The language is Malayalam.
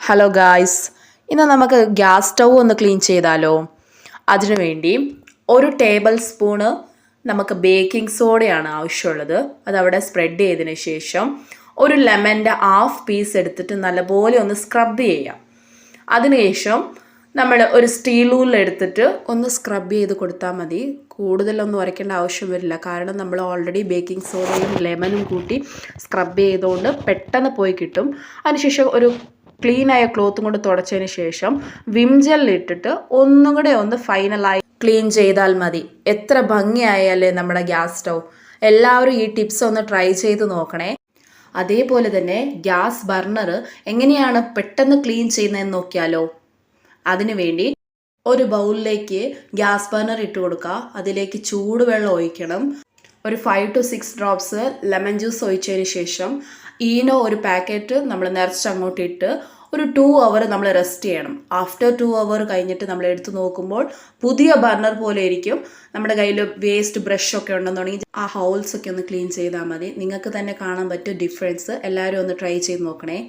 ഹലോ ഗായ്സ്, ഇന്ന് നമുക്ക് ഗ്യാസ് സ്റ്റൗ ഒന്ന് ക്ലീൻ ചെയ്താലോ. അതിനുവേണ്ടി ഒരു ടേബിൾ സ്പൂണ് നമുക്ക് ബേക്കിംഗ് സോഡയാണ് ആവശ്യമുള്ളത്. അതവിടെ സ്പ്രെഡ് ചെയ്തതിന് ശേഷം ഒരു ലെമൻ്റെ ഹാഫ് പീസ് എടുത്തിട്ട് നല്ലപോലെ ഒന്ന് സ്ക്രബ് ചെയ്യാം. അതിനുശേഷം നമ്മൾ ഒരു സ്റ്റീൽ റൂൾ എടുത്തിട്ട് ഒന്ന് സ്ക്രബ് ചെയ്ത് കൊടുത്താൽ മതി. കൂടുതലൊന്നും ഉരയ്ക്കേണ്ട ആവശ്യം വരില്ല, കാരണം നമ്മൾ ഓൾറെഡി ബേക്കിംഗ് സോഡയും ലെമനും കൂട്ടി സ്ക്രബ് ചെയ്തുകൊണ്ട് പെട്ടെന്ന് പോയി കിട്ടും. അതിനുശേഷം ഒരു ക്ലീനായ ക്ലോത്തും കൊണ്ട് തുടച്ചതിന് ശേഷം വിം ജെല്ലിട്ടിട്ട് ഒന്നും കൂടെ ഒന്ന് ഫൈനലായി ക്ലീൻ ചെയ്താൽ മതി. എത്ര ഭംഗിയായല്ലേ നമ്മുടെ ഗ്യാസ് സ്റ്റൗ. എല്ലാവരും ഈ ടിപ്സ് ഒന്ന് ട്രൈ ചെയ്ത് നോക്കണേ. അതേപോലെ തന്നെ ഗ്യാസ് ബർണർ എങ്ങനെയാണ് പെട്ടെന്ന് ക്ലീൻ ചെയ്യുന്നതെന്ന് നോക്കിയാലോ. അതിനുവേണ്ടി ഒരു ബൗളിലേക്ക് ഗ്യാസ് ബർണർ ഇട്ട് കൊടുക്കുക. അതിലേക്ക് ചൂടുവെള്ളം ഒഴിക്കണം. ഒരു 5 to 6 ഡ്രോപ്സ് ലെമൺ ജ്യൂസ് ഒഴിച്ചതിന് ശേഷം ഈനോ ഒരു പാക്കറ്റ് നമ്മൾ നിറച്ച് അങ്ങോട്ട് ഇട്ട് ഒരു 2 hour നമ്മൾ റെസ്റ്റ് ചെയ്യണം. ആഫ്റ്റർ 2 hour കഴിഞ്ഞിട്ട് നമ്മൾ എടുത്ത് നോക്കുമ്പോൾ പുതിയ ബർണർ പോലെ ഇരിക്കും. നമ്മുടെ കയ്യിൽ വേസ്റ്റ് ബ്രഷ് ഒക്കെ ഉണ്ടെന്നുണ്ടെങ്കിൽ ആ ഹോൾസ് ഒക്കെ ഒന്ന് ക്ലീൻ ചെയ്താൽ മതി. നിങ്ങൾക്ക് തന്നെ കാണാൻ പറ്റും ഡിഫറൻസ്. എല്ലാവരും ഒന്ന് ട്രൈ ചെയ്ത് നോക്കണേ.